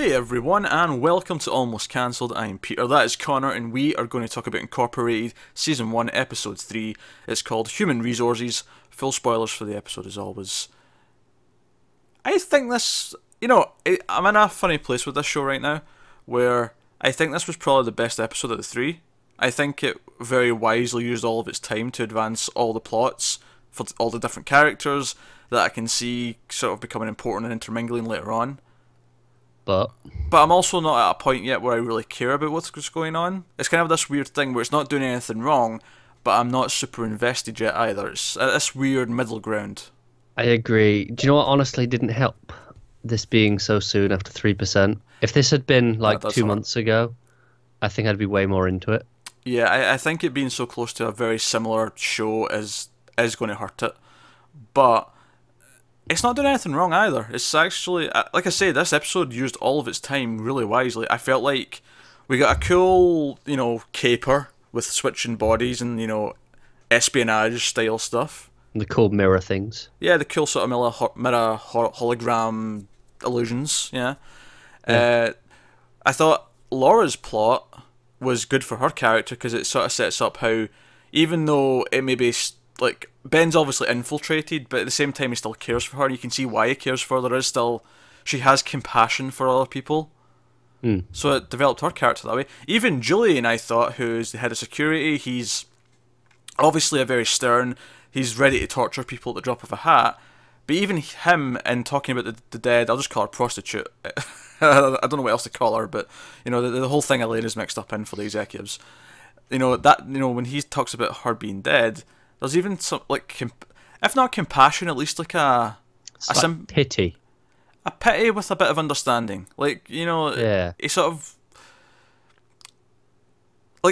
Hey everyone, and welcome to Almost Cancelled. I'm Peter, that is Connor, and we are going to talk about Incorporated Season 1, Episode 3. It's called Human Resources. Full spoilers for the episode as always. I think this, I'm in a funny place with this show right now, where I think this was probably the best episode of the three. I think it very wisely used all of its time to advance all the plots for all the different characters that I can see sort of becoming important and intermingling later on. But I'm also not at a point yet where I really care about what's going on. It's kind of this weird thing where it's not doing anything wrong, but I'm not super invested yet either. It's this weird middle ground. I agree. Do you know what honestly didn't help? This being so soon after 3%. If this had been like 2 months ago, I think I'd be way more into it. Yeah, I think it being so close to a very similar show is going to hurt it. But it's not doing anything wrong either. It's actually, like I say, this episode used all of its time really wisely. I felt like we got a cool, caper with switching bodies and, espionage style stuff. The cool mirror things. Yeah, the cool sort of mirror hologram illusions, yeah. I thought Laura's plot was good for her character because it sort of sets up how, even though it may be like Ben's obviously infiltrated, but at the same time he still cares for her. You can see why he cares for her. There is still, she has compassion for other people. So it developed her character that way. Even Julian, I thought, who's the head of security, he's obviously a very stern. He's ready to torture people at the drop of a hat. But even him, in talking about the dead, I'll just call her prostitute. I don't know what else to call her, but the whole thing Elena's mixed up in for the executives. When he talks about her being dead, there's even some if not compassion, at least like pity. A pity with a bit of understanding. Yeah. He sort of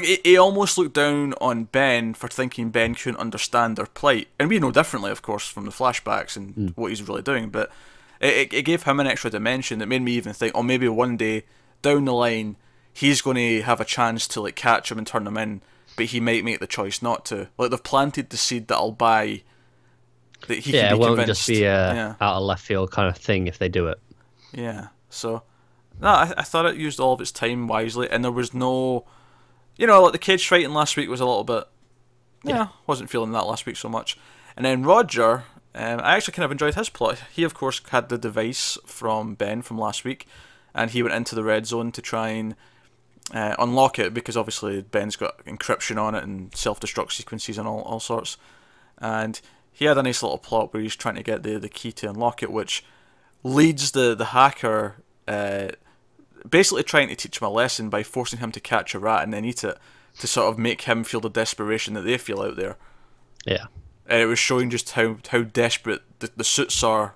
he almost looked down on Ben for thinking Ben couldn't understand their plight, and we know differently, of course, from the flashbacks and what he's really doing. But it gave him an extra dimension that made me even think, oh, maybe one day down the line he's going to have a chance to catch him and turn him in. But he might make the choice not to. They've planted the seed that I'll buy. That he can be it won't convinced. just be a out of left field kind of thing if they do it. Yeah. So, no, I thought it used all of its time wisely, and there was no, the cage fighting last week was a little bit. Wasn't feeling that last week so much. And then Roger, I actually kind of enjoyed his plot. He of course had the device from Ben from last week, and he went into the red zone to try and unlock it, because obviously Ben's got encryption on it and self-destruct sequences and all sorts, and he had a nice little plot where he's trying to get the key to unlock it, which leads the hacker basically trying to teach him a lesson by forcing him to catch a rat and then eat it, to sort of make him feel the desperation that they feel out there. Yeah. And it was showing just how desperate the suits are,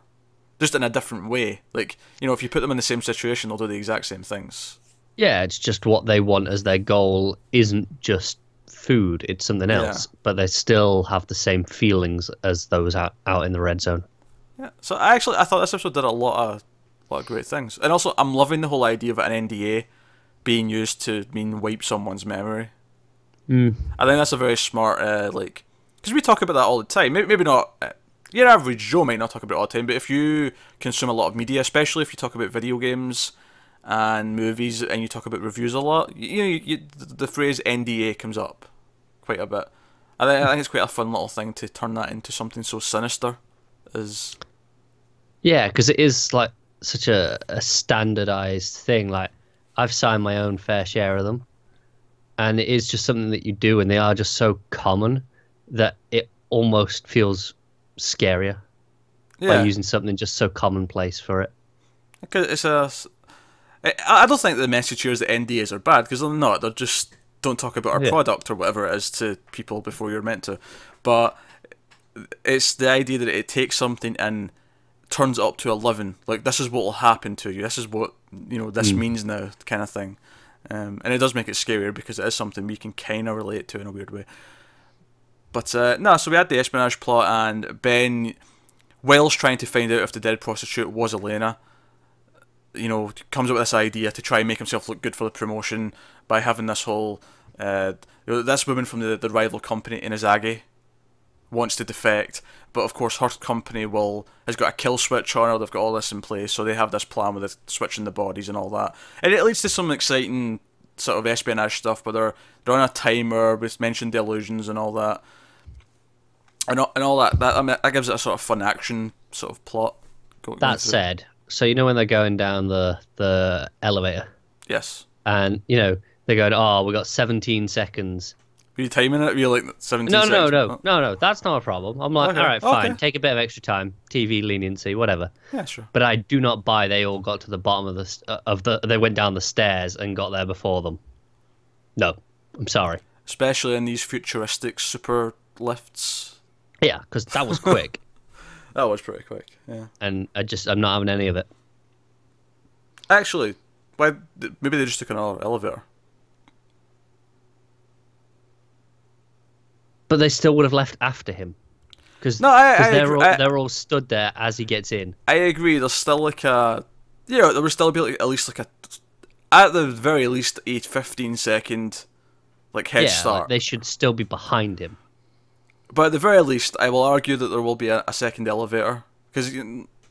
just in a different way. If you put them in the same situation, they'll do the exact same things. Yeah, it's just what they want as their goal isn't just food, it's something else. Yeah. But they still have the same feelings as those out in the red zone. Yeah. So I thought this episode did a lot of great things. And also, I'm loving the whole idea of an NDA being used to wipe someone's memory. I think that's a very smart, because we talk about that all the time. Maybe not, your average Joe might not talk about it all the time, but if you consume a lot of media, especially if you talk about video games and movies, and you talk about reviews a lot, the phrase NDA comes up quite a bit. I think it's quite a fun little thing to turn that into something so sinister as. Yeah, because it is such a standardized thing. I've signed my own fair share of them, and it is just something that you do, and they are just so common that it almost feels scarier by using something just so commonplace for it. Because I don't think the message here is that NDAs are bad, because they're not. They're just, don't talk about our product or whatever it is to people before you're meant to. But it's the idea that it takes something and turns it up to 11. This is what will happen to you. This is what, this means now, kind of thing. And it does make it scarier because it is something we can kind of relate to in a weird way. But, so we had the espionage plot, and Ben, whilst trying to find out if the dead prostitute was Elena, comes up with this idea to try and make himself look good for the promotion by having this whole, this woman from the rival company, Inazagi, wants to defect, but of course her company has got a kill switch on her. They've got all this in place, so they have this plan with switching the bodies and all that, and it leads to some exciting sort of espionage stuff. But they're on a timer. We've mentioned the illusions and all that, and all that. I mean, that gives it a sort of fun action sort of plot. That said, so you know when they're going down the elevator. Yes. And they're going, oh, we got 17 seconds. Were you timing it? Were you like 17 no, seconds? No, that's not a problem. I'm like, Okay. all right, fine. Okay. Take a bit of extra time, TV leniency, whatever. Yeah, sure. But I do not buy they all got to the bottom they went down the stairs and got there before them. No, I'm sorry. Especially in these futuristic super lifts. Yeah, because that was quick. That was pretty quick, yeah. And I'm not having any of it. Actually, maybe they just took another elevator. But they still would have left after him. Because they're all stood there as he gets in. I agree, there's still like a... there would still be like, at least like at the very least a 15-second head start. Like they should still be behind him. But at the very least, I will argue that there will be a second elevator. Because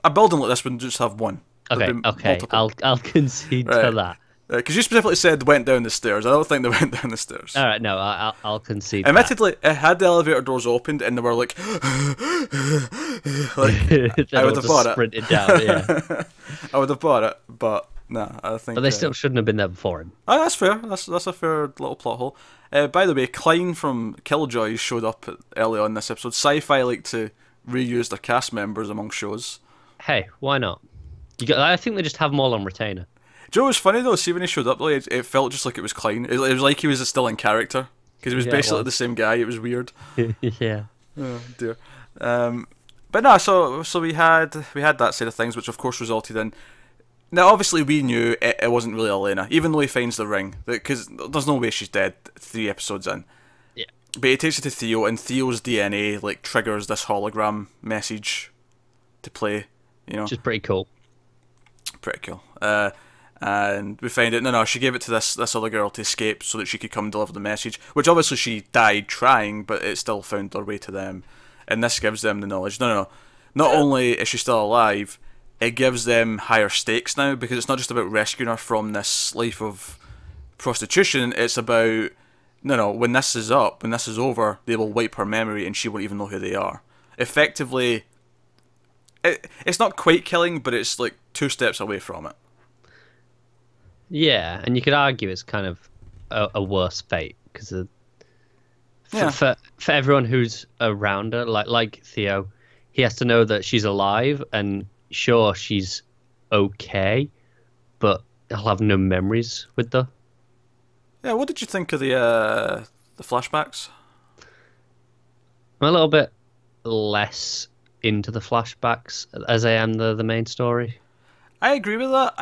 a building like this wouldn't just have one. Okay, I'll concede to that. Because you specifically said went down the stairs. I don't think they went down the stairs. All right, no, I'll concede. Admittedly, it had the elevator doors opened and they were like, I would have bought it. Sprinted down, yeah. I would have bought it, but nah, I think. But they still shouldn't have been there before him. Oh, that's fair. That's a fair little plot hole. By the way, Klein from Killjoy showed up early on this episode. SyFy like to reuse their cast members among shows. Hey, why not? I think they just have them all on retainer. Do you know what's funny though? See when he showed up, though, it felt just like it was Klein. It was like he was still in character because he was basically the same guy. It was weird. Yeah. Oh dear. But no, so we had that side of things, which of course resulted in. Now, obviously, we knew it wasn't really Elena, even though he finds the ring, because there's no way she's dead 3 episodes in. Yeah. But he takes it to Theo, and Theo's DNA triggers this hologram message to play. Which is pretty cool. Pretty cool. And we find out, no, she gave it to this other girl to escape so that she could come deliver the message, which obviously she died trying, but it still found her way to them. And this gives them the knowledge. No. Not only is she still alive, it gives them higher stakes now, because it's not just about rescuing her from this life of prostitution, it's about, when this is over, they will wipe her memory and she won't even know who they are. Effectively, it's not quite killing, but it's 2 steps away from it. Yeah, and you could argue it's kind of a worse fate because for everyone who's around her, like Theo, he has to know that she's alive and sure she's okay, but he'll have no memories with her. Yeah, what did you think of the flashbacks? I'm a little bit less into the flashbacks as I am the main story. I agree with that.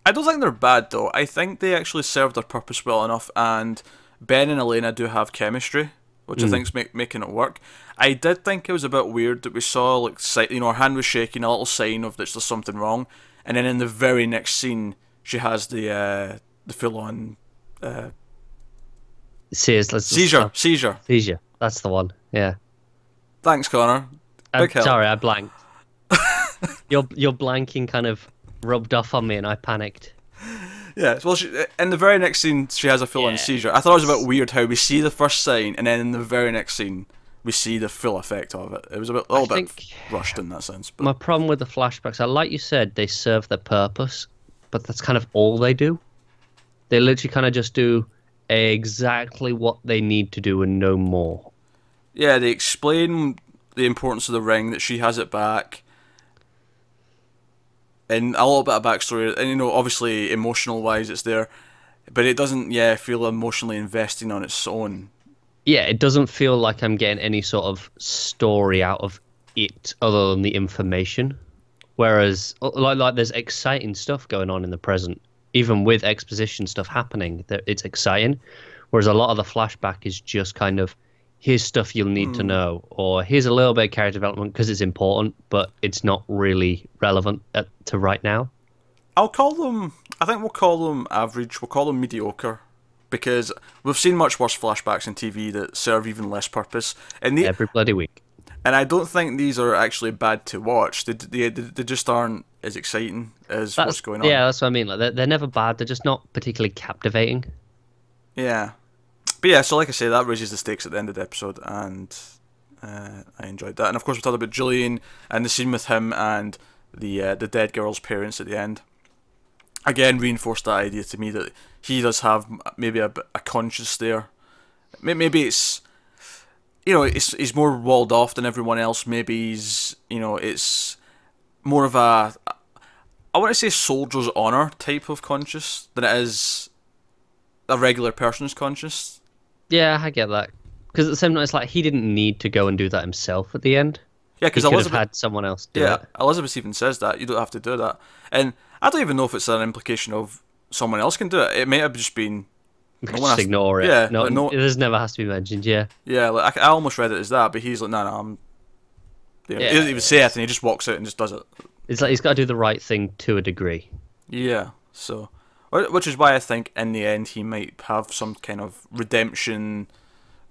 I don't think they're bad, though. I think they actually serve their purpose well enough, and Ben and Elena do have chemistry, which I think's making it work. I did think it was a bit weird that we saw, her hand was shaking, a little sign of that there's something wrong, and then in the very next scene, she has the full-on seizure. That's the one. Yeah. Thanks, Connor. Big help. Sorry, I blanked. Your blanking kind of rubbed off on me and I panicked. Yeah, well, in the very next scene, she has a full-on seizure. I thought it was a bit weird how we see the first sign, and then in the very next scene, we see the full effect of it. It was a little bit rushed in that sense. But. My problem with the flashbacks, like you said, they serve their purpose, but that's kind of all they do. They literally kind of just do exactly what they need to do and no more. Yeah, they explain the importance of the ring, that she has it back, and a little bit of backstory, and obviously emotional wise it's there, but it doesn't feel emotionally investing on its own. Yeah, it doesn't feel like I'm getting any sort of story out of it other than the information. Whereas like there's exciting stuff going on in the present, even with exposition stuff happening, it's exciting. Whereas a lot of the flashback is just kind of, here's stuff you'll need to know, or here's a little bit of character development because it's important, but it's not really relevant to right now. I think we'll call them average. We'll call them mediocre. because we've seen much worse flashbacks in TV that serve even less purpose. And Every bloody week. And I don't think these are actually bad to watch. They just aren't as exciting as what's going on. Yeah, that's what I mean. Like they're never bad. They're just not particularly captivating. Yeah. But yeah, so like I say, that raises the stakes at the end of the episode, and I enjoyed that. And of course, we talked about Julian and the scene with him and the dead girl's parents at the end. Again, reinforced that idea to me that he does have maybe a conscience there. Maybe it's, you know, he's more walled off than everyone else. Maybe he's, you know, it's more of a, I want to say soldier's honour type of conscience than it is a regular person's conscience. Yeah, I get that. Because at the same time, it's like he didn't need to go and do that himself at the end. Yeah, because he could Elizabeth have had someone else do it. Elizabeth even says that you don't have to do that, and I don't even know if it's an implication of someone else can do it. It may have just been just ignore it. Yeah, no, this never has to be mentioned. Yeah, yeah. Like I almost read it as that, but he's like, no, he doesn't even say it, and he just walks out and just does it. It's like he's got to do the right thing to a degree. Yeah, so which is why I think in the end he might have some kind of redemption.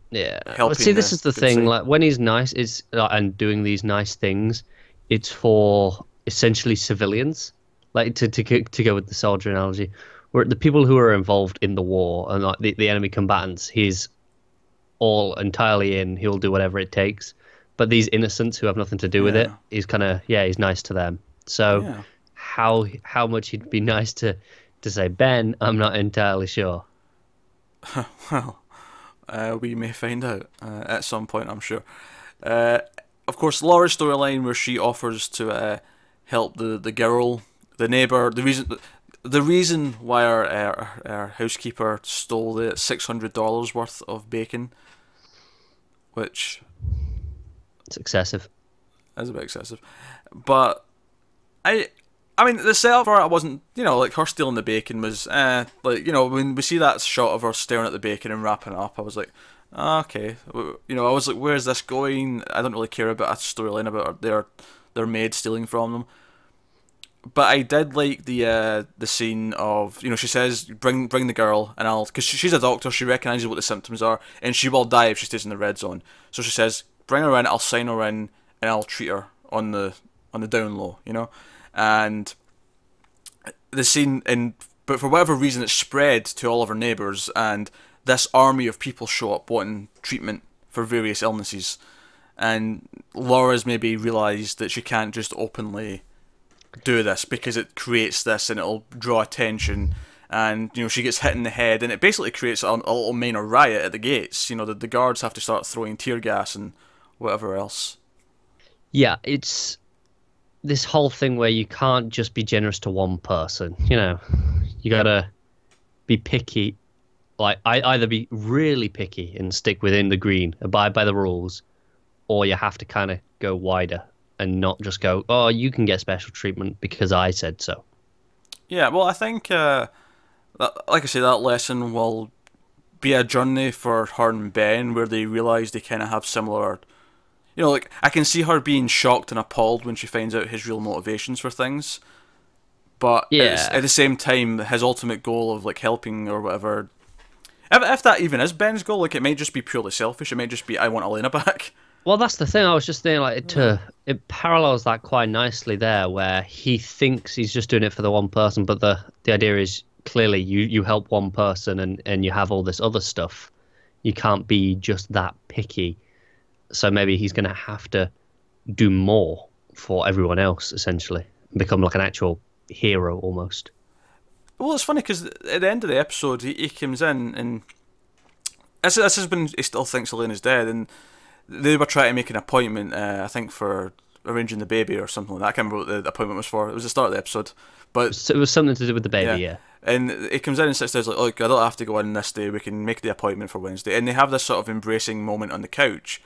Yeah. Well, see, this is the thing. Like when he's nice, it's and doing these nice things, it's for essentially civilians. Like to go with the soldier analogy, where the people who are involved in the war and like the enemy combatants, he's all entirely in. He'll do whatever it takes. But these innocents who have nothing to do with it, he's kind of he's nice to them. So how much he'd be nice to say, Ben, I'm not entirely sure. Well. We may find out at some point, I'm sure. Of course, Laura's storyline where she offers to help the girl, the neighbour. The reason why our housekeeper stole the $600 worth of bacon, which it's excessive. Is a bit excessive, but I mean, the setup for it wasn't, you know, like her stealing the bacon was, like, you know, when we see that shot of her staring at the bacon and wrapping it up, I was like, okay, you know, I was like, where's this going? I don't really care about a storyline about their maid stealing from them. But I did like the scene of, you know, she says, bring the girl, and because she's a doctor, she recognises what the symptoms are, and she will die if she stays in the red zone. So she says, bring her in, I'll sign her in, and I'll treat her on the down low, you know. And the scene, but for whatever reason, it's spread to all of her neighbours, and this army of people show up wanting treatment for various illnesses. And Laura's maybe realised that she can't just openly do this because it creates this and it'll draw attention. And, you know, she gets hit in the head, and it basically creates a little minor riot at the gates. You know, the guards have to start throwing tear gas and whatever else. Yeah, it's this whole thing where you can't just be generous to one person, you know. You gotta be picky, like either be really picky and stick within the green, abide by the rules, or you have to kind of go wider and not just go, oh, you can get special treatment because I said so. Yeah, well, I think, like I say, that lesson will be a journey for her and Ben where they realise they kind of have similar... You know, like, I can see her being shocked and appalled when she finds out his real motivations for things. But at the same time, his ultimate goal of, like, helping or whatever... If that even is Ben's goal, like, it might just be purely selfish. It might just be, I want Elena back. Well, that's the thing. I was just thinking, like, it parallels that quite nicely there, where he thinks he's just doing it for the one person, but the idea is, clearly, you help one person and you have all this other stuff. You can't be just that picky. So maybe he's going to have to do more for everyone else, essentially. Become like an actual hero, almost. Well, it's funny, because at the end of the episode, he comes in, and this is when he still thinks Elena's dead, and they were trying to make an appointment, I think, for arranging the baby or something like that. I can't remember what the appointment was for. It was the start of the episode. But so it was something to do with the baby, yeah. And he comes in and sits there like, look, I don't have to go in this day. We can make the appointment for Wednesday. And they have this sort of embracing moment on the couch.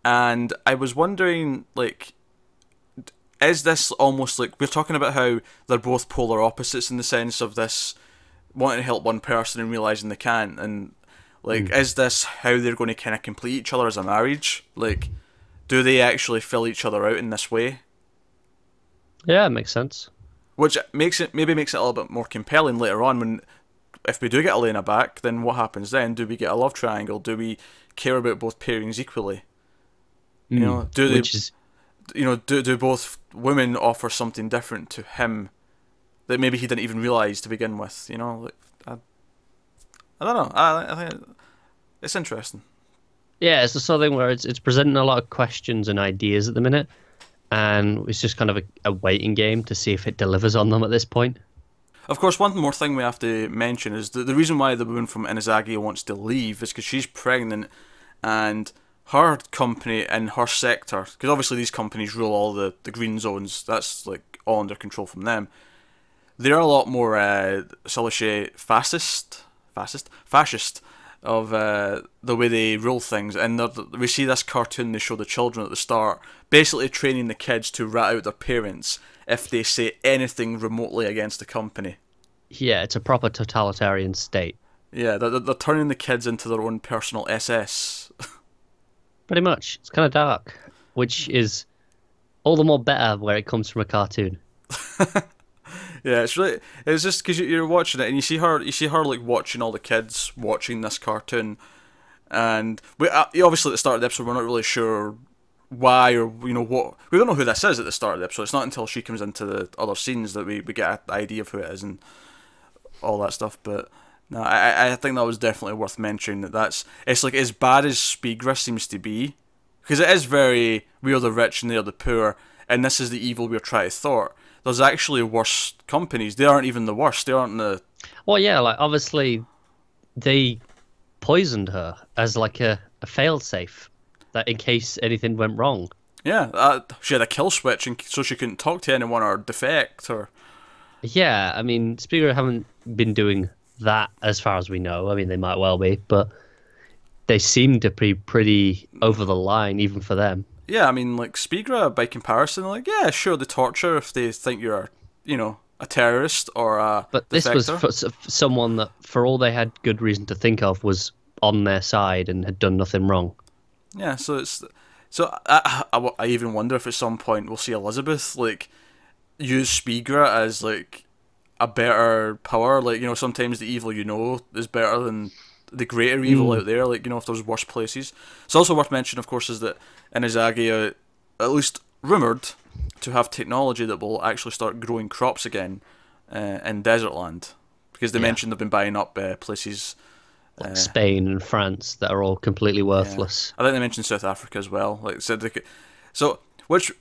And I was wondering, like, is this almost like, we're talking about how they're both polar opposites in the sense of this wanting to help one person and realising they can't, and, like, is this how they're going to kind of complete each other as a marriage? Like, do they actually fill each other out in this way? Yeah, it makes sense. Which maybe makes it a little bit more compelling later on when if we do get Elena back, then what happens then? Do we get a love triangle? Do we care about both pairings equally? You know, do they? Do both women offer something different to him that maybe he didn't even realize to begin with? You know, like, I don't know. I think it's interesting. Yeah, it's the sort of thing where it's presenting a lot of questions and ideas at the minute, and it's just kind of a waiting game to see if it delivers on them at this point. Of course, one more thing we have to mention is the reason why the woman from Inazagi wants to leave is because she's pregnant, and her company in her sector, because obviously these companies rule all the green zones, that's like all under control from them. They're a lot more, shall I say, fascist of the way they rule things. And we see this cartoon, they show the children at the start, basically training the kids to rat out their parents if they say anything remotely against the company. Yeah, it's a proper totalitarian state. Yeah, they're turning the kids into their own personal SS. Pretty much. It's kind of dark, which is all the more better where it comes from a cartoon. Yeah, it's just because you're watching it and you see her like watching all the kids watching this cartoon, and obviously at the start of the episode we're not really sure why or what, we don't know who this is at the start of the episode. It's not until she comes into the other scenes that we get an idea of who it is and all that stuff. But no, I think that was definitely worth mentioning. It's like as bad as Spigra seems to be, because it is very, we are the rich and they are the poor, and this is the evil we're trying to thwart. There's actually worse companies. They aren't even the worst. They aren't the... Well, yeah, like, obviously, they poisoned her as, like, a fail-safe, that in case anything went wrong. Yeah, she had a kill switch, so she couldn't talk to anyone or defect, or... Yeah, I mean, Spiegel haven't been doing that as far as we know. I mean, they might well be, but they seem to be pretty over the line, even for them. Yeah, I mean, like, Spigra, by comparison, like, yeah, sure, they torture if they think you're, a terrorist or a But this defector. was for someone that, for all they had good reason to think of, was on their side and had done nothing wrong. Yeah, so I even wonder if at some point we'll see Elizabeth, like, use Spigra as, like, a better power. Like, sometimes the evil is better than the greater evil out there, like, if there's worse places. It's also worth mentioning, of course, is that Inazagi, at least rumoured to have technology that will actually start growing crops again in desert land, because they mentioned they've been buying up places like Spain and France that are all completely worthless. I think they mentioned South Africa as well. Like said, which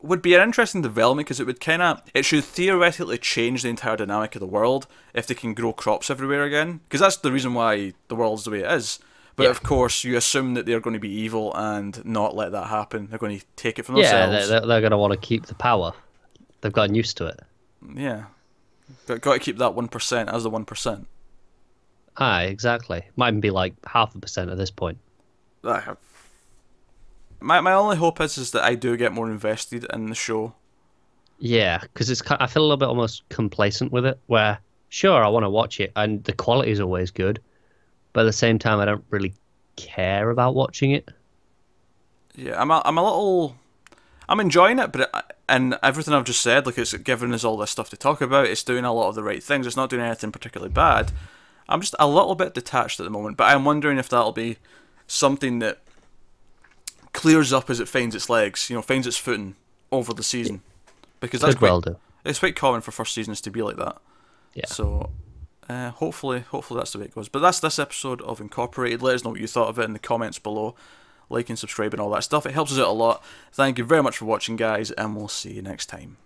would be an interesting development, because it should theoretically change the entire dynamic of the world if they can grow crops everywhere again, because that's the reason why the world's the way it is. But of course, you assume that they're going to be evil and not let that happen. They're going to take it for themselves. Yeah, they're going to want to keep the power. They've gotten used to it. Yeah. Got to keep that 1% as the 1%. Aye, exactly. Might even be like 0.5% at this point. My only hope is that I do get more invested in the show. Yeah, because I feel a little bit almost complacent with it, where, sure, I want to watch it, and the quality is always good, but at the same time, I don't really care about watching it. Yeah, I'm enjoying it, and everything I've just said, like, it's giving us all this stuff to talk about, it's doing a lot of the right things, it's not doing anything particularly bad. I'm just a little bit detached at the moment, but I'm wondering if that'll be something that clears up as it finds its legs, finds its footing over the season. Because it's quite common for first seasons to be like that. Yeah. So, hopefully that's the way it goes. But that's this episode of Incorporated. Let us know what you thought of it in the comments below. Like and subscribe and all that stuff. It helps us out a lot. Thank you very much for watching, guys, and we'll see you next time.